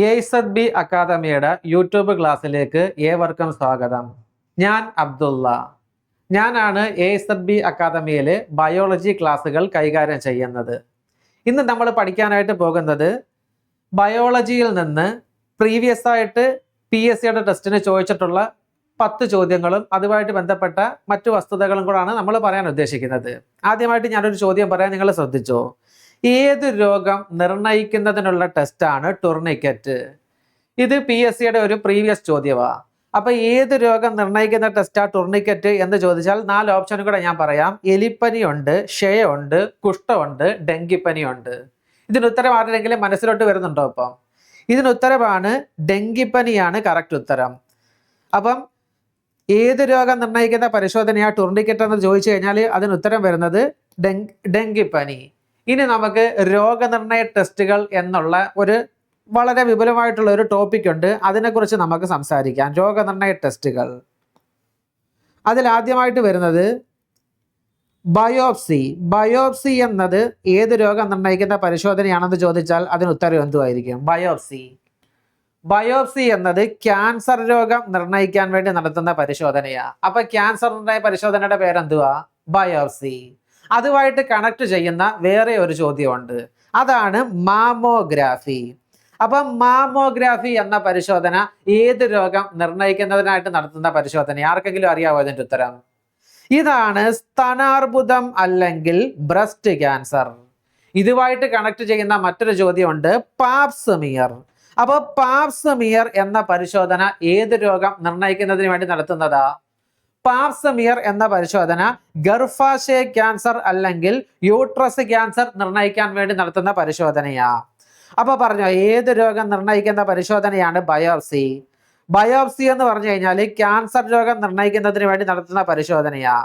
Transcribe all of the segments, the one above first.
A അക്കാദമിയുടെ YouTube ക്ലാസ്സിലേക്ക് ഏവർക്കും സ്വാഗതം. ഞാൻ അബ്ദുള്ള. ഞാനാണ് അക്കാദമിയിലെ ബയോളജി ക്ലാസ്സുകൾ കൈകാര്യം ചെയ്യുന്നത്. ഇന്ന് നമ്മൾ പഠിക്കാനായിട്ട് പോകുന്നത് ബയോളജിയിൽ നിന്ന് പ്രീവിയസ് ആയിട്ട് PSCയുടെ ടെസ്റ്റിന് ചോദിച്ചിട്ടുള്ള 10 ചോദ്യങ്ങളും അതുമായിട്ട് ബന്ധപ്പെട്ട മറ്റു വസ്തുതകളും കൂടാണ് നമ്മൾ പറയാൻ ഉദ്ദേശിക്കുന്നത്. ആദ്യമായിട്ട് ഞാനൊരു ചോദ്യം പറയാൻ നിങ്ങൾ ശ്രദ്ധിച്ചോ? ഏത് രോഗം നിർണയിക്കുന്നതിനുള്ള ടെസ്റ്റാണ് ടൂർണിക്കറ്റ്? ഇത് PSCയുടെ ഒരു പ്രീവിയസ് ചോദ്യമാണ്. അപ്പൊ ഏത് രോഗം നിർണയിക്കുന്ന ടെസ്റ്റാ ടൂർണിക്കറ്റ് എന്ന് ചോദിച്ചാൽ 4 ഓപ്ഷനും കൂടെ ഞാൻ പറയാം. എലിപ്പനിയുണ്ട്, ക്ഷയമുണ്ട്, കുഷ്ഠമുണ്ട്, ഡെങ്കിപ്പനിയുണ്ട്. ഇതിന് ഉത്തരം ആരുടെങ്കിലും മനസ്സിലോട്ട് വരുന്നുണ്ടോ? അപ്പം ഇതിന് ഉത്തരമാണ് ഡെങ്കിപ്പനിയാണ് കറക്റ്റ് ഉത്തരം. അപ്പം ഏത് രോഗം നിർണയിക്കുന്ന പരിശോധനയാ ടൂർണിക്കറ്റ് എന്ന് ചോദിച്ചു കഴിഞ്ഞാൽ അതിന് ഉത്തരം വരുന്നത് ഡെങ്കിപ്പനി. ഇനി നമുക്ക് രോഗനിർണയ ടെസ്റ്റുകൾ എന്നുള്ള ഒരു വളരെ വിപുലമായിട്ടുള്ള ഒരു ടോപ്പിക് ഉണ്ട്. അതിനെക്കുറിച്ച് നമുക്ക് സംസാരിക്കാം. രോഗനിർണയ ടെസ്റ്റുകൾ. അതിൽ ആദ്യമായിട്ട് വരുന്നത് ബയോപ്സി. ബയോപ്സി എന്നത് ഏത് രോഗം നിർണയിക്കുന്ന പരിശോധനയാണെന്ന് ചോദിച്ചാൽ അതിന് ഉത്തരം എന്തുമായിരിക്കും? ബയോപ്സി. ബയോപ്സി എന്നത് ക്യാൻസർ രോഗം നിർണയിക്കാൻ വേണ്ടി നടത്തുന്ന പരിശോധനയാണ്. അപ്പൊ ക്യാൻസർ നിർണയ പരിശോധനയുടെ പേരെന്തുവാ? ബയോപ്സി. അതുമായിട്ട് കണക്ട് ചെയ്യുന്ന വേറെ ഒരു ചോദ്യമുണ്ട്. അതാണ് മാമോഗ്രാഫി. അപ്പം മാമോഗ്രാഫി എന്ന പരിശോധന ഏത് രോഗം നിർണയിക്കുന്നതിനായിട്ട് നടത്തുന്ന പരിശോധന? ആർക്കെങ്കിലും അറിയാവോ ഇതിന്റെ ഉത്തരം? ഇതാണ് സ്തനാർബുദം അല്ലെങ്കിൽ ബ്രസ്റ്റ് ക്യാൻസർ. ഇതുമായിട്ട് കണക്ട് ചെയ്യുന്ന മറ്റൊരു ചോദ്യമുണ്ട്, പാപ്സ്മിയർ. അപ്പൊ പാപ്സ്മിയർ എന്ന പരിശോധന ഏത് രോഗം നിർണയിക്കുന്നതിന് വേണ്ടി നടത്തുന്നതാ? പാപ്സ്മിയർ എന്ന പരിശോധന ഗർഭാശയ ക്യാൻസർ അല്ലെങ്കിൽ യൂട്രസ് ക്യാൻസർ നിർണയിക്കാൻ വേണ്ടി നടത്തുന്ന പരിശോധനയാ. അപ്പൊ പറഞ്ഞോ, ഏത് രോഗം നിർണയിക്കുന്ന പരിശോധനയാണ് ബയോപ്സി? ബയോപ്സി എന്ന് പറഞ്ഞു കഴിഞ്ഞാൽ ക്യാൻസർ രോഗം നിർണയിക്കുന്നതിന് വേണ്ടി നടത്തുന്ന പരിശോധനയാ.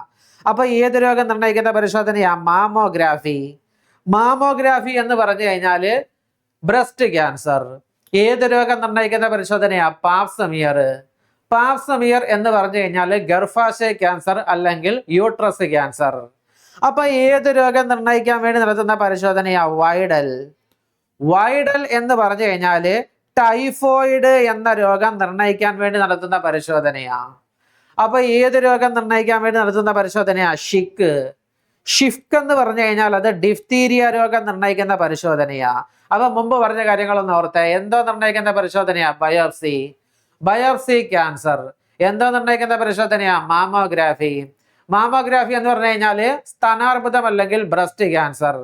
അപ്പൊ ഏത് രോഗം നിർണയിക്കുന്ന പരിശോധനയാ? മാമോഗ്രാഫി. മാമോഗ്രാഫി എന്ന് പറഞ്ഞു കഴിഞ്ഞാൽ ബ്രസ്റ്റ് ക്യാൻസർ. ഏത് രോഗം നിർണയിക്കുന്ന പരിശോധനയാ? പാപ്സ്മിയർ. പാപ്സ്മിയർ എന്ന് പറഞ്ഞു കഴിഞ്ഞാൽ ഗർഭാശയ ക്യാൻസർ അല്ലെങ്കിൽ യൂട്രസ് ക്യാൻസർ. അപ്പൊ ഏത് രോഗം നിർണയിക്കാൻ വേണ്ടി നടത്തുന്ന പരിശോധനയാ? വൈഡൽ. വൈഡൽ എന്ന് പറഞ്ഞു കഴിഞ്ഞാല് ടൈഫോയിഡ് എന്ന രോഗം നിർണയിക്കാൻ വേണ്ടി നടത്തുന്ന പരിശോധനയാ. അപ്പൊ ഏത് രോഗം നിർണയിക്കാൻ വേണ്ടി നടത്തുന്ന പരിശോധനയാ? ഷിക്ക്. ഷിഫ്ക് എന്ന് പറഞ്ഞു കഴിഞ്ഞാൽ അത് ഡിഫ്തീരിയ രോഗം നിർണയിക്കുന്ന പരിശോധനയാ. അപ്പൊ മുമ്പ് പറഞ്ഞ കാര്യങ്ങളൊന്നും ഓർത്തേ. എന്തോ നിർണയിക്കുന്ന പരിശോധനയാ? ബയോപ്സി. Biopsy cancer. എന്തോ നിർണയിക്കുന്ന പരിശോധനയാ? മാമോഗ്രാഫി. മാമോഗ്രാഫി എന്ന് പറഞ്ഞു കഴിഞ്ഞാല് സ്തനാർബുദം അല്ലെങ്കിൽ ബ്രസ്റ്റ് ക്യാൻസർ.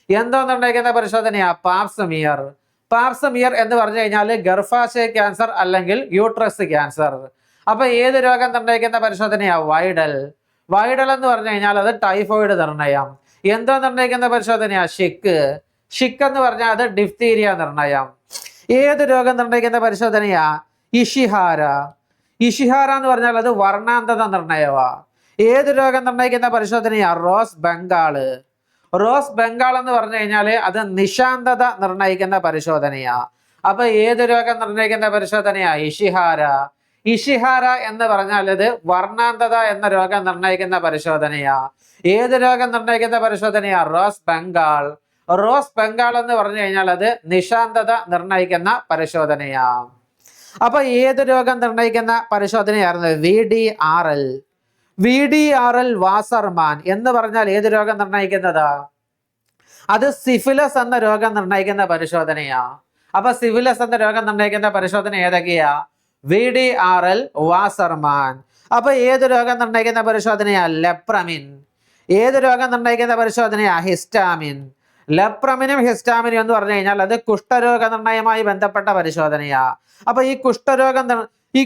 എന്തോ നിർണയിക്കുന്ന പരിശോധനയാ? പാപ്സ്മിയർ. പാപ്സ്മിയർ എന്ന് പറഞ്ഞു കഴിഞ്ഞാൽ ഗർഭാശയ ക്യാൻസർ അല്ലെങ്കിൽ യൂട്രസ് ക്യാൻസർ. അപ്പൊ ഏത് രോഗം നിർണയിക്കുന്ന പരിശോധനയാ? വൈഡൽ. വൈഡൽ എന്ന് പറഞ്ഞു കഴിഞ്ഞാൽ അത് ടൈഫോയിഡ് നിർണയം. എന്തോ നിർണയിക്കുന്ന പരിശോധനയാ? ഷിക്ക്. ഷിക്ക് എന്ന് പറഞ്ഞാൽ അത് ഡിഫ്തീരിയ നിർണയം. ഏത് രോഗം നിർണയിക്കുന്ന പരിശോധനയാ? ഇഷിഹാര. ഇഷിഹാര എന്ന് പറഞ്ഞാൽ അത് വർണ്ണാന്തത നിർണയവാ. ഏത് രോഗം നിർണയിക്കുന്ന പരിശോധനയാ? റോസ് ബംഗാള്. റോസ് ബംഗാൾ എന്ന് പറഞ്ഞു കഴിഞ്ഞാൽ അത് നിശാന്തത നിർണയിക്കുന്ന പരിശോധനയാ. അപ്പൊ ഏത് രോഗം നിർണയിക്കുന്ന പരിശോധനയാ? ഇഷിഹാര. ഇഷിഹാര എന്ന് പറഞ്ഞാൽ ഇത് വർണ്ണാന്തത എന്ന രോഗം നിർണയിക്കുന്ന പരിശോധനയാ. ഏത് രോഗം നിർണയിക്കുന്ന പരിശോധനയാ? റോസ് ബംഗാൾ. റോസ് ബംഗാൾ എന്ന് പറഞ്ഞു കഴിഞ്ഞാൽ അത് നിശാന്തത നിർണയിക്കുന്ന പരിശോധനയാ. അപ്പൊ ഏത് രോഗം നിർണയിക്കുന്ന പരിശോധനയായിരുന്നു? VDRL. VDRL വാസർമാൻ എന്ന് പറഞ്ഞാൽ ഏത് രോഗം നിർണയിക്കുന്നതാ? അത് സിഫിലസ് എന്ന രോഗം നിർണയിക്കുന്ന പരിശോധനയാ. അപ്പൊ സിഫിലസ് എന്ന രോഗം നിർണയിക്കുന്ന പരിശോധന ഏതൊക്കെയാ? VDRL Wassermann. അപ്പൊ ഏത് രോഗം നിർണയിക്കുന്ന പരിശോധനയാ? ലെപ്രമിൻ. ഏത് രോഗം നിർണയിക്കുന്ന പരിശോധനയാ? ഹിസ്റ്റാമിൻ. ലെപ്രമിനും ഹിസ്റ്റാമിനും എന്ന് പറഞ്ഞു കഴിഞ്ഞാൽ അത് കുഷ്ഠരോഗ നിർണയവുമായി ബന്ധപ്പെട്ട പരിശോധനയാ. അപ്പൊ ഈ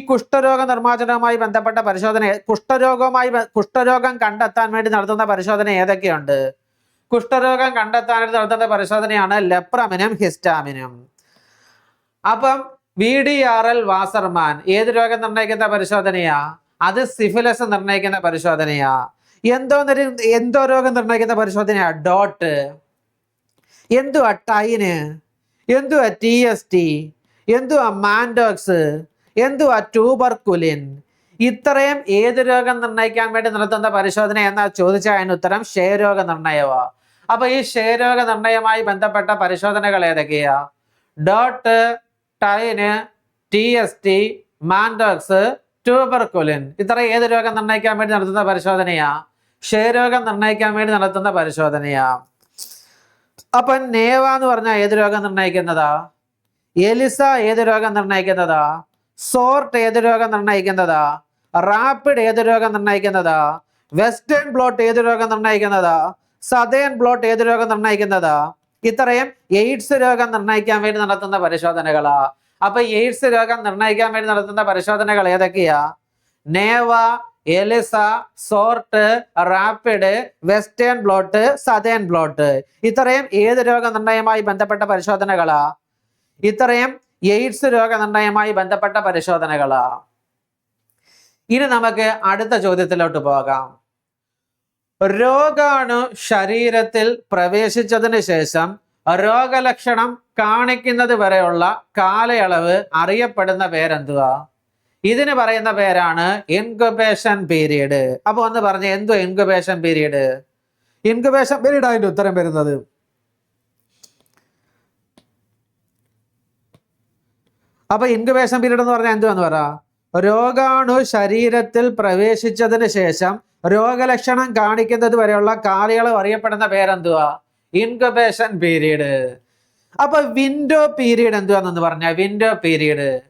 കുഷ്ഠരോഗ നിർമ്മാർജ്ജനവുമായി ബന്ധപ്പെട്ട പരിശോധന, കുഷ്ഠരോഗം കണ്ടെത്താൻ വേണ്ടി നടത്തുന്ന പരിശോധന ഏതൊക്കെയുണ്ട്? കുഷ്ഠരോഗം കണ്ടെത്താനായിട്ട് നടത്തുന്ന പരിശോധനയാണ് ലെപ്രമിനും ഹിസ്റ്റാമിനും. അപ്പം VDRL വാസർമാൻ ഏത് രോഗം നിർണയിക്കുന്ന പരിശോധനയാ? അത് സിഫിലസ് നിർണയിക്കുന്ന പരിശോധനയാ. എന്തോ രോഗം നിർണയിക്കുന്ന പരിശോധനയാ? ഡോട്ട്. എന്തുവാ? ടൈന്. എന്തുവാ? TST. എന്തുവാ? മാൻഡോക്സ്. എന്തുവാ? ട്യൂബർകുലിൻ. ഇത്രയും ഏത് രോഗം നിർണയിക്കാൻ വേണ്ടി നടത്തുന്ന പരിശോധന എന്നാ ചോദിച്ചാൽ അതിന് ഉത്തരം ക്ഷയരോഗ നിർണയവാ. അപ്പൊ ഈ ക്ഷയരോഗ നിർണയവുമായി ബന്ധപ്പെട്ട പരിശോധനകൾ ഏതൊക്കെയാ? Dot, tine, TST, Mantoux, tuberculin. ഇത്ര ഏത് രോഗം നിർണ്ണയിക്കാൻ വേണ്ടി നടത്തുന്ന പരിശോധനയാ? ക്ഷയരോഗം നിർണ്ണയിക്കാൻ വേണ്ടി നടത്തുന്ന പരിശോധനയാ. അപ്പൊ നേവ എന്ന് പറഞ്ഞാൽ ഏത് രോഗം നിർണ്ണയിക്കുന്നതാ? എലിസ ഏത് രോഗം നിർണ്ണയിക്കുന്നതാ? സോർട്ട് ഏത് രോഗം നിർണ്ണയിക്കുന്നതാ? റാപ്പിഡ് ഏത് രോഗം നിർണ്ണയിക്കുന്നതാ? വെസ്റ്റേൺ ബ്ലോട്ട് ഏത് രോഗം നിർണ്ണയിക്കുന്നതാ? സദേൺ ബ്ലോട്ട് ഏത് രോഗം നിർണ്ണയിക്കുന്നതാ? ഇത്രയും എയ്ഡ്സ് രോഗം നിർണ്ണയിക്കാൻ വേണ്ടി നടത്തുന്ന പരിശോധനകളാ. അപ്പൊ എയ്ഡ്സ് രോഗം നിർണ്ണയിക്കാൻ വേണ്ടി നടത്തുന്ന പരിശോധനകൾ ഏതൊക്കെയാ? നേവ, എലിസ, സോർട്ട്, rapid, western blot, southern blot. ഇത്രയും ഏത് രോഗനിർണയവുമായി ബന്ധപ്പെട്ട പരിശോധനകളാ? ഇത്രയും എയ്ഡ്സ് രോഗനിർണയവുമായി ബന്ധപ്പെട്ട പരിശോധനകളാ. ഇനി നമുക്ക് അടുത്ത ചോദ്യത്തിലോട്ട് പോകാം. രോഗാണു ശരീരത്തിൽ പ്രവേശിച്ചതിന് ശേഷം രോഗലക്ഷണം കാണിക്കുന്നത് വരെയുള്ള കാലയളവ് അറിയപ്പെടുന്ന പേരെന്തുവാ? ഇതിന് പറയുന്ന പേരാണ് ഇൻക്യുബേഷൻ പീരീഡ്. അപ്പൊ ഒന്ന് പറഞ്ഞ എന്തോ ഇൻക്യുബേഷൻ പീരീഡ്? ഇൻക്യുബേഷൻ പീരീഡ് അതിന്റെ ഉത്തരം വരുന്നത്. അപ്പൊ ഇൻക്യുബേഷൻ പീരീഡ് എന്ന് പറഞ്ഞാൽ എന്തുവാന്ന് പറ? രോഗാണു ശരീരത്തിൽ പ്രവേശിച്ചതിന് ശേഷം രോഗലക്ഷണം കാണിക്കുന്നത് വരെയുള്ള കാലയളവ് അറിയപ്പെടുന്ന പേരെന്തുവാ? Incubation period. അപ്പൊ വിൻഡോ പീരീഡ് എന്തുവാന്ന് പറഞ്ഞാൽ വിൻഡോ പീരീഡ്.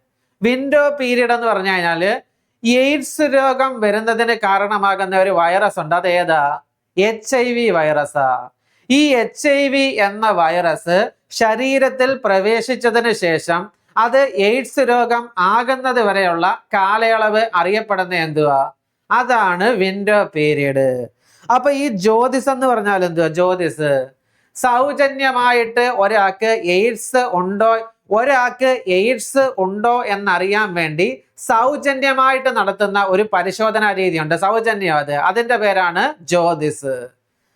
വിൻഡോ പീരീഡ് എന്ന് പറഞ്ഞു കഴിഞ്ഞാല് എയ്ഡ്സ് രോഗം വരുന്നതിന് കാരണമാകുന്ന ഒരു വൈറസ് ഉണ്ട്. അത് ഏതാ? HIV വൈറസാ. ഈ HIV എന്ന വൈറസ് ശരീരത്തിൽ പ്രവേശിച്ചതിന് ശേഷം അത് എയ്ഡ്സ് രോഗം ആകുന്നത് വരെയുള്ള കാലയളവ് അറിയപ്പെടുന്ന എന്തുവാ? അതാണ് വിൻഡോ പീരീഡ്. അപ്പൊ ഈ ജ്യോതിസ് എന്ന് പറഞ്ഞാൽ എന്തുവാ? ജ്യോതിസ് സൗജന്യമായിട്ട് ഒരാൾക്ക് എയ്ഡ്സ് ഉണ്ടോ എന്നറിയാൻ വേണ്ടി സൗജന്യമായിട്ട് നടത്തുന്ന ഒരു പരിശോധനാ രീതിയുണ്ട്. സൗജന്യം. അതിന്റെ പേരാണ് ജ്യോതിസ്.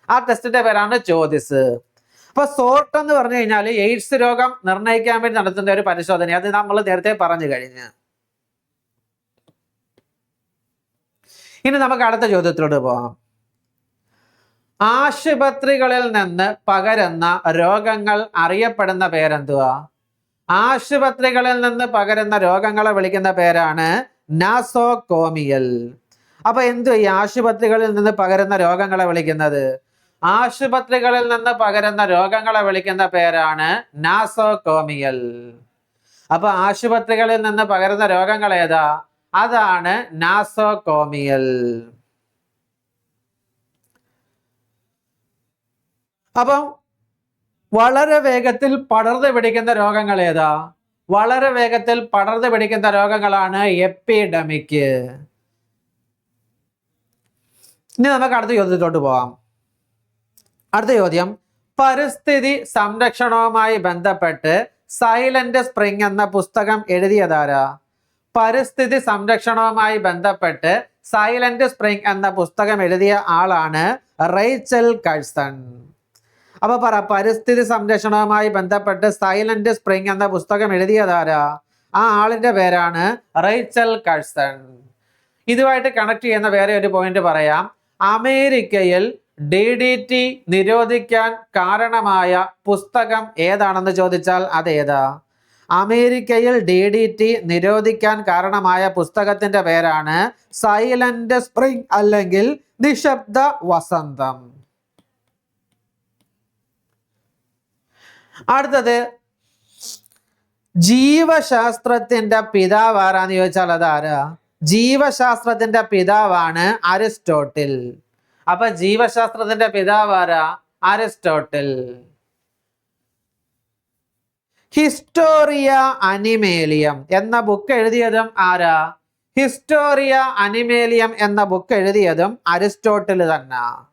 ആ ടെസ്റ്റിന്റെ പേരാണ് ജ്യോതിസ്. അപ്പൊ സോർട്ട് എന്ന് പറഞ്ഞു കഴിഞ്ഞാൽ എയ്ഡ്സ് രോഗം നിർണ്ണയിക്കാൻ വേണ്ടി നടത്തുന്ന ഒരു പരിശോധന. അത് നമ്മൾ നേരത്തെ പറഞ്ഞു കഴിഞ്ഞു. ഇനി നമുക്ക് അടുത്ത ചോദ്യത്തിലോട്ട് പോകാം. ആശുപത്രികളിൽ നിന്ന് പകരുന്ന രോഗങ്ങൾ അറിയപ്പെടുന്ന പേരെന്തുവാ? ആശുപത്രികളിൽ നിന്ന് പകരുന്ന രോഗങ്ങളെ വിളിക്കുന്ന പേരാണ് നാസോകോമിയൽ. അപ്പൊ എന്തു ഈ ആശുപത്രികളിൽ നിന്ന് പകരുന്ന രോഗങ്ങളെ വിളിക്കുന്നത്? ആശുപത്രികളിൽ നിന്ന് പകരുന്ന രോഗങ്ങളെ വിളിക്കുന്ന പേരാണ് നാസോകോമിയൽ. അപ്പൊ ആശുപത്രികളിൽ നിന്ന് പകരുന്ന രോഗങ്ങൾ ഏതാ? അതാണ് നാസോകോമിയൽ. അപ്പം വളരെ വേഗത്തിൽ പടർന്നു പിടിക്കുന്ന രോഗങ്ങൾ ഏതാ? വളരെ വേഗത്തിൽ പടർന്നു പിടിക്കുന്ന രോഗങ്ങളാണ് എപ്പിഡമിക്. ഇനി നമുക്ക് അടുത്ത ചോദ്യത്തിലോട്ട് പോവാം. അടുത്ത ചോദ്യം, പരിസ്ഥിതി സംരക്ഷണവുമായി ബന്ധപ്പെട്ട് സൈലന്റ് സ്പ്രിംഗ് എന്ന പുസ്തകം എഴുതിയതാരാ? പരിസ്ഥിതി സംരക്ഷണവുമായി ബന്ധപ്പെട്ട് സൈലന്റ് സ്പ്രിംഗ് എന്ന പുസ്തകം എഴുതിയ ആളാണ് റേച്ചൽ കഴ്സൺ. അപ്പൊ പറ, പരിസ്ഥിതി സംരക്ഷണവുമായി ബന്ധപ്പെട്ട് സൈലന്റ് സ്പ്രിംഗ് എന്ന പുസ്തകം എഴുതിയതാരാ? ആ ആളിന്റെ പേരാണ് റേച്ചൽ കഴ്സൺ. ഇതുമായിട്ട് കണക്ട് ചെയ്യുന്ന വേറെ ഒരു പോയിന്റ് പറയാം. അമേരിക്കയിൽ DDT നിരോധിക്കാൻ കാരണമായ പുസ്തകം ഏതാണെന്ന് ചോദിച്ചാൽ അതേതാ? അമേരിക്കയിൽ DDT നിരോധിക്കാൻ കാരണമായ പുസ്തകത്തിന്റെ പേരാണ് സൈലന്റ് സ്പ്രിംഗ് അല്ലെങ്കിൽ നിശബ്ദ വസന്തം. അടുത്തത്, ജീവശാസ്ത്രത്തിന്റെ പിതാവ് ആരാന്ന് ചോദിച്ചാൽ അതാരാ? ജീവശാസ്ത്രത്തിന്റെ പിതാവാണ് അരിസ്റ്റോട്ടിൽ. അപ്പൊ ജീവശാസ്ത്രത്തിന്റെ പിതാവ് ആരാ? അരിസ്റ്റോട്ടിൽ. ഹിസ്റ്റോറിയ അനിമേലിയം എന്ന ബുക്ക് എഴുതിയതും ആരാ? ഹിസ്റ്റോറിയ അനിമേലിയം എന്ന ബുക്ക് എഴുതിയതും അരിസ്റ്റോട്ടിൽ തന്നെ.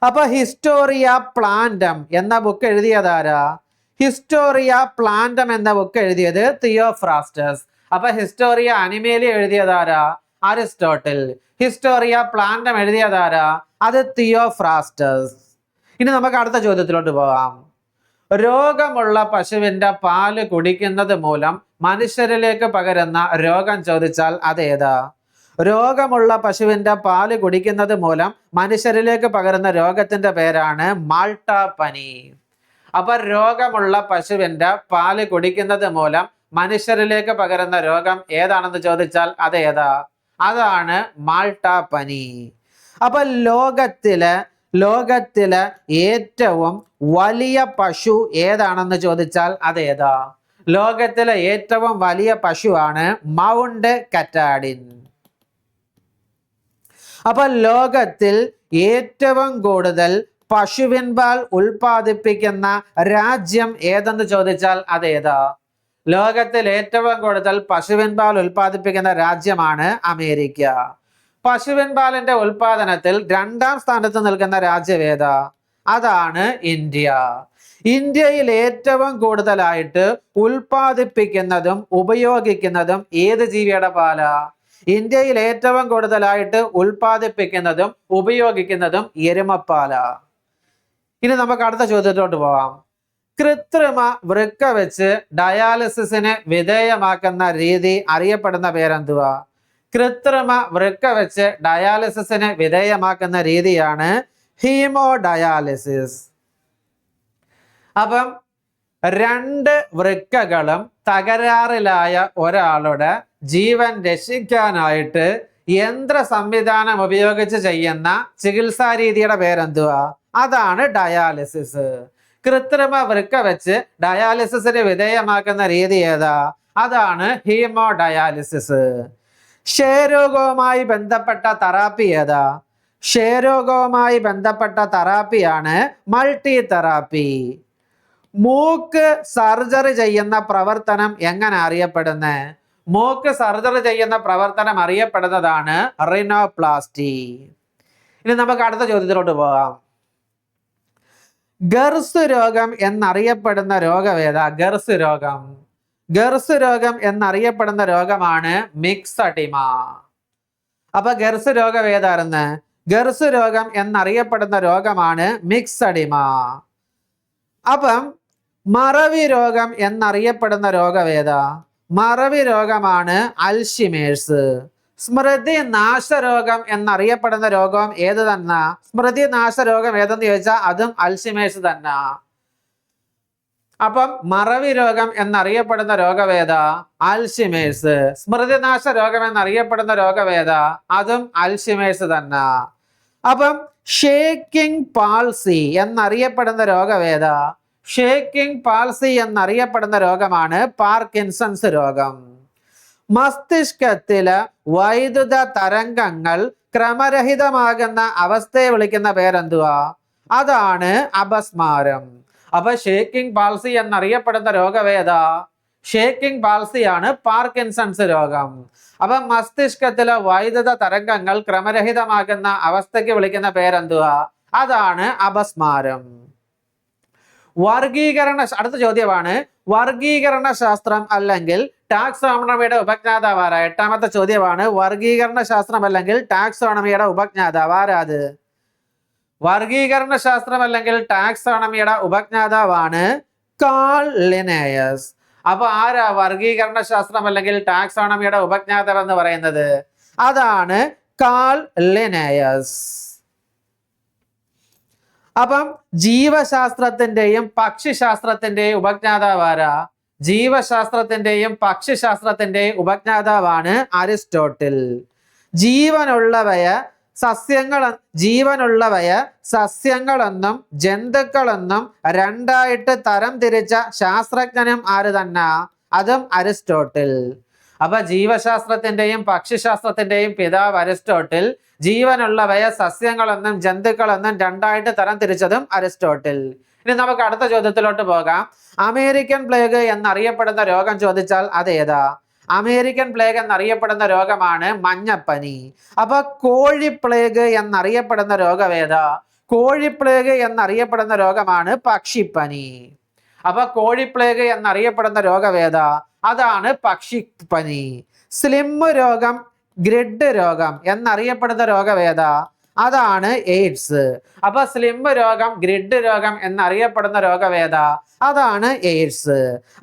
അപ്പൊ ഹിസ്റ്റോറിയ പ്ലാന്റം എന്ന ബുക്ക് എഴുതിയതാരാ? ഹിസ്റ്റോറിയ പ്ലാന്റം എന്ന ബുക്ക് എഴുതിയത് തിയോഫ്രാസ്റ്റസ്. അപ്പൊ ഹിസ്റ്റോറിയ അനിമേലിയ എഴുതിയതാരാ? അരിസ്റ്റോട്ടിൽ. ഹിസ്റ്റോറിയ പ്ലാന്റം എഴുതിയതാരാ? അത് തിയോഫ്രാസ്റ്റസ്. ഇനി നമുക്ക് അടുത്ത ചോദ്യത്തിലോട്ട് പോകാം. രോഗമുള്ള പശുവിന്റെ പാല് കുടിക്കുന്നത് മൂലം മനുഷ്യരിലേക്ക് പകരുന്ന രോഗം ചോദിച്ചാൽ അതേതാ? രോഗമുള്ള പശുവിന്റെ പാല് കുടിക്കുന്നത് മൂലം മനുഷ്യരിലേക്ക് പകരുന്ന രോഗത്തിന്റെ പേരാണ് മാൾട്ട പനി. അപ്പൊ രോഗമുള്ള പശുവിന്റെ പാല് കുടിക്കുന്നത് മൂലം മനുഷ്യരിലേക്ക് പകരുന്ന രോഗം ഏതാണെന്ന് ചോദിച്ചാൽ അത് ഏതാ? അതാണ് മാൾട്ട പനി. അപ്പൊ ലോകത്തിലെ ഏറ്റവും വലിയ പശു ഏതാണെന്ന് ചോദിച്ചാൽ അത് ഏതാ? ലോകത്തിലെ ഏറ്റവും വലിയ പശുവാണ് മൗണ്ട് കറ്റാഡിൻ. അപ്പൊ ലോകത്തിൽ ഏറ്റവും കൂടുതൽ പശുവിൻ പാൽ ഉൽപ്പാദിപ്പിക്കുന്ന രാജ്യം ഏതെന്ന് ചോദിച്ചാൽ അത് ഏതാ? ലോകത്തിൽ ഏറ്റവും കൂടുതൽ പശുവിൻ പാൽ ഉൽപ്പാദിപ്പിക്കുന്ന രാജ്യമാണ് അമേരിക്ക. പശുവിൻ പാലിന്റെ ഉൽപാദനത്തിൽ 2ാം സ്ഥാനത്ത് നിൽക്കുന്ന രാജ്യം ഏതാ? അതാണ് ഇന്ത്യ. ഇന്ത്യയിൽ ഏറ്റവും കൂടുതലായിട്ട് ഉൽപ്പാദിപ്പിക്കുന്നതും ഉപയോഗിക്കുന്നതും ഏത് ജീവിയുടെ പാലാ? ഇന്ത്യയിൽ ഏറ്റവും കൂടുതലായിട്ട് ഉൽപ്പാദിപ്പിക്കുന്നതും ഉപയോഗിക്കുന്നതും എരുമപ്പാലാ. ഇനി നമുക്ക് അടുത്ത ചോദ്യത്തിലോട്ട് പോകാം. കൃത്രിമ വൃക്ക വെച്ച് ഡയാലിസിസിന് വിധേയമാക്കുന്ന രീതി അറിയപ്പെടുന്ന പേരെന്തുവാ? കൃത്രിമ വൃക്ക വെച്ച് ഡയാലിസിസിന് വിധേയമാക്കുന്ന രീതിയാണ് ഹീമോഡയാലിസിസ്. അപ്പം 2 വൃക്കകളും തകരാറിലായ ഒരാളുടെ ജീവൻ രക്ഷിക്കാനായിട്ട് യന്ത്ര സംവിധാനം ഉപയോഗിച്ച് ചെയ്യുന്ന ചികിത്സാ രീതിയുടെ പേരെന്തുവാ? അതാണ് ഡയാലിസിസ്. കൃത്രിമ വൃക്ക വെച്ച് ഡയാലിസിസിന് വിധേയമാക്കുന്ന രീതി ഏതാ? അതാണ് ഹീമോഡയാലിസിസ്. ക്ഷയരോഗവുമായി ബന്ധപ്പെട്ട തെറാപ്പി ഏതാ? ക്ഷയരോഗവുമായി ബന്ധപ്പെട്ട തെറാപ്പിയാണ് മൾട്ടി തെറാപ്പി. മൂക്ക് സർജറി ചെയ്യുന്ന പ്രവർത്തനം എങ്ങനെ അറിയപ്പെടുന്നത്? മൂക്ക് സർജറി ചെയ്യുന്ന പ്രവർത്തനം അറിയപ്പെടുന്നതാണ് റിനോപ്ലാസ്റ്റി. ഇനി നമുക്ക് അടുത്ത ചോദ്യത്തിലോട്ട് പോകാം. ഗർസ് രോഗം എന്നറിയപ്പെടുന്ന രോഗം ഏതാ? ഗർസ് രോഗം എന്നറിയപ്പെടുന്ന രോഗമാണ് മിക്സഡിമ. അപ്പൊ ഗർസ് രോഗം ഏതായിരുന്നു? ഗർസ് രോഗം എന്നറിയപ്പെടുന്ന രോഗമാണ് മിക്സഡിമ. അപ്പം മറവി രോഗം എന്നറിയപ്പെടുന്ന രോഗം ഏതാ? മറവി രോഗമാണ് അൽഷിമേഴ്സ്. സ്മൃതി നാശരോഗം എന്നറിയപ്പെടുന്ന രോഗം ഏത് തന്നെ? സ്മൃതി നാശരോഗം ഏതെന്ന് ചോദിച്ചാൽ അതും അൽഷിമേഴ്സ് തന്നെ. അപ്പം മറവി രോഗം എന്നറിയപ്പെടുന്ന രോഗവേദ അൽഷിമേഴ്സ്. സ്മൃതിനാശ രോഗം എന്നറിയപ്പെടുന്ന രോഗവേദ അതും അൽഷിമേഴ്സ് തന്നെ. അപ്പം ഷേക്കിംഗ് പാൾസി എന്നറിയപ്പെടുന്ന രോഗവേദ ഷേക്കിംഗ് പാൾസി എന്നറിയപ്പെടുന്ന രോഗമാണ് പാർക്കിൻസൺസ് രോഗം. മസ്തിഷ്കത്തിലെ വൈദ്യുത തരംഗങ്ങൾ ക്രമരഹിതമാകുന്ന അവസ്ഥയെ വിളിക്കുന്ന പേരെന്തുവാ? അതാണ് അപസ്മാരം. അപ്പൊ ഷേക്കിംഗ് പാൾസി എന്നറിയപ്പെടുന്ന രോഗവേദ ഷേക്കിംഗ് പാൾസിയാണ് പാർക്കിൻസൺസ് രോഗം. അപ്പൊ മസ്തിഷ്കത്തിലെ വൈദ്യുത തരംഗങ്ങൾ ക്രമരഹിതമാകുന്ന അവസ്ഥയ്ക്ക് വിളിക്കുന്ന പേരെന്തുവാ? അതാണ് അപസ്മാരം. അടുത്ത ചോദ്യമാണ് വർഗീകരണ ശാസ്ത്രം അല്ലെങ്കിൽ ടാക്സോണമിയുടെ ഉപജ്ഞാതാവ് ആരാ? 8ാമത്തെ ചോദ്യമാണ് വർഗീകരണ ശാസ്ത്രം അല്ലെങ്കിൽ ടാക്സോണമിയുടെ ഉപജ്ഞാതാവ് ആരാത്? വർഗീകരണ ശാസ്ത്രം അല്ലെങ്കിൽ ടാക്സോണമിയുടെ ഉപജ്ഞാതാവാണ് കാൾ ലിനേയസ്. അപ്പൊ ആരാ വർഗീകരണ ശാസ്ത്രം അല്ലെങ്കിൽ ടാക്സോണമിയുടെ ഉപജ്ഞാതാവ് എന്ന് പറയുന്നത്? അതാണ് കാൾ ലിനേയസ്. അപ്പം ജീവശാസ്ത്രത്തിന്റെയും പക്ഷിശാസ്ത്രത്തിന്റെയും ഉപജ്ഞാതാവ് ആരാ? ജീവശാസ്ത്രത്തിന്റെയും പക്ഷിശാസ്ത്രത്തിന്റെയും ഉപജ്ഞാതാവാണ് അരിസ്റ്റോട്ടിൽ. ജീവനുള്ളവയെ സസ്യങ്ങളെന്നും ജന്തുക്കളെന്നും 2ആയിട്ട് തരം തിരിച്ച ശാസ്ത്രജ്ഞനും ആര് തന്നെ? അതും അരിസ്റ്റോട്ടിൽ. അപ്പൊ ജീവശാസ്ത്രത്തിന്റെയും പക്ഷിശാസ്ത്രത്തിന്റെയും പിതാവ് അരിസ്റ്റോട്ടിൽ, ജീവനുള്ളവയെ സസ്യങ്ങളെന്നും ജന്തുക്കളെന്നും 2ആയിട്ട് തരം തിരിച്ചതും അരിസ്റ്റോട്ടിൽ. ഇനി നമുക്ക് അടുത്ത ചോദ്യത്തിലോട്ട് പോകാം. അമേരിക്കൻ പ്ലേഗ് എന്നറിയപ്പെടുന്ന രോഗം ചോദിച്ചാൽ അത് ഏതാ? അമേരിക്കൻ പ്ലേഗ് എന്നറിയപ്പെടുന്ന രോഗമാണ് മഞ്ഞപ്പനി. അപ്പൊ കോഴി പ്ലേഗ് എന്നറിയപ്പെടുന്ന രോഗവേദ കോഴി പ്ലേഗ് എന്നറിയപ്പെടുന്ന രോഗമാണ് പക്ഷിപ്പനി. അപ്പൊ കോഴി പ്ലേഗ് എന്നറിയപ്പെടുന്ന രോഗവേദ അതാണ് പക്ഷിപ്പനി. സ്ലിം രോഗം ഗ്രിഡ് രോഗം എന്നറിയപ്പെടുന്ന രോഗവേദ അതാണ് എയ്ഡ്സ്. അപ്പൊ സ്ലിം രോഗം ഗ്രിഡ് രോഗം എന്നറിയപ്പെടുന്ന രോഗവേദ അതാണ് എയ്ഡ്സ്.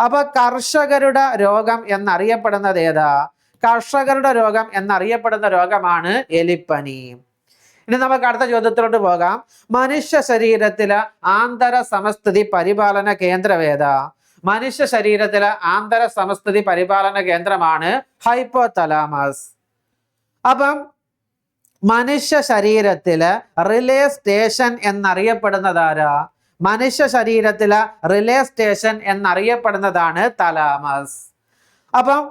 അപ്പൊ കർഷകരുടെ രോഗം എന്നറിയപ്പെടുന്നത് ഏതാ? കർഷകരുടെ രോഗം എന്നറിയപ്പെടുന്ന രോഗമാണ് എലിപ്പനി. ഇനി നമുക്ക് അടുത്ത ചോദ്യത്തിലോട്ട് പോകാം. മനുഷ്യ ശരീരത്തിലെ ആന്തര സമസ്ഥിതി പരിപാലന കേന്ദ്രവേദ മനുഷ്യ ശരീരത്തിലെ ആന്തര സമസ്ഥിതി പരിപാലന കേന്ദ്രമാണ് ഹൈപ്പോതലാമസ്. അപ്പം മനുഷ്യ ശരീരത്തിലെ റിലേ സ്റ്റേഷൻ എന്നറിയപ്പെടുന്നതാരാ? മനുഷ്യ ശരീരത്തിലെ റിലേ സ്റ്റേഷൻ എന്നറിയപ്പെടുന്നതാണ് തലാമസ്. അപ്പം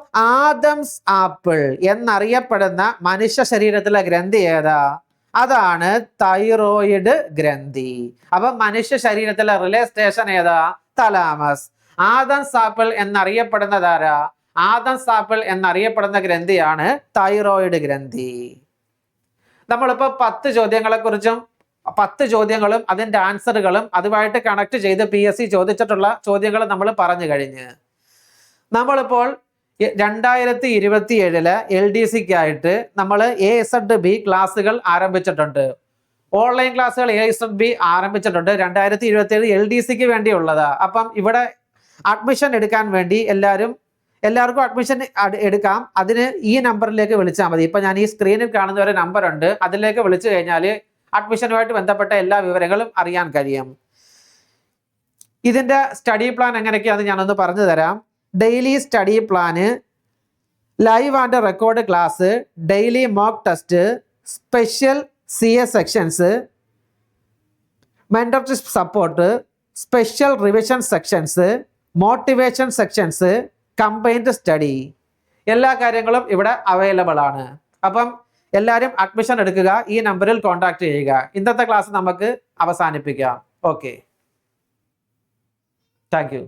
ആദംസ് ആപ്പിൾ എന്നറിയപ്പെടുന്ന മനുഷ്യ ശരീരത്തിലെ ഗ്രന്ഥി ഏതാ? അതാണ് തൈറോയിഡ് ഗ്രന്ഥി. അപ്പം മനുഷ്യ ശരീരത്തിലെ റിലേ സ്റ്റേഷൻ ഏതാ? തലാമസ്. ആദംസ് ആപ്പിൾ എന്നറിയപ്പെടുന്നതാരാ? ആദംസ് ആപ്പിൾ എന്നറിയപ്പെടുന്ന ഗ്രന്ഥിയാണ് തൈറോയിഡ് ഗ്രന്ഥി. നമ്മളിപ്പോ 10 ചോദ്യങ്ങളെ കുറിച്ചും 10 ചോദ്യങ്ങളും അതിന്റെ ആൻസറുകളും അതുമായിട്ട് കണക്ട് ചെയ്ത് PSC ചോദിച്ചിട്ടുള്ള ചോദ്യങ്ങൾ നമ്മൾ പറഞ്ഞു കഴിഞ്ഞ്. നമ്മളിപ്പോൾ 2027 LDCക്കായിട്ട് നമ്മൾ AZB ക്ലാസ്സുകൾ ആരംഭിച്ചിട്ടുണ്ട്. ഓൺലൈൻ ക്ലാസ്സുകൾ AZB ആരംഭിച്ചിട്ടുണ്ട്. 2027 LDCക്ക് വേണ്ടിയുള്ളതാ. അപ്പം ഇവിടെ അഡ്മിഷൻ എടുക്കാൻ വേണ്ടി എല്ലാവർക്കും അഡ്മിഷൻ എടുക്കാം. അതിന് ഈ നമ്പറിലേക്ക് വിളിച്ചാൽ മതി. ഇപ്പം ഞാൻ ഈ സ്ക്രീനിൽ കാണുന്ന ഒരു നമ്പർ ഉണ്ട്, അതിലേക്ക് വിളിച്ചു കഴിഞ്ഞാൽ അഡ്മിഷനുമായിട്ട് ബന്ധപ്പെട്ട എല്ലാ വിവരങ്ങളും അറിയാൻ കഴിയും. ഇതിൻ്റെ സ്റ്റഡി പ്ലാൻ എങ്ങനെയൊക്കെയാണെന്ന് ഞാനൊന്ന് പറഞ്ഞു തരാം. Daily study plan, live and record class, daily mock test, special CS sections, mentorship support, special revision sections, motivation sections, combined study, എല്ലാ കാര്യങ്ങളും ഇവിടെ അവൈലബിൾ ആണ്. അപ്പം എല്ലാവരും അഡ്മിഷൻ എടുക്കുക, ഈ നമ്പറിൽ കോൺടാക്ട് ചെയ്യുക. ഇന്നത്തെ ക്ലാസ് നമുക്ക് അവസാനിപ്പിക്കാം. Okay, thank you.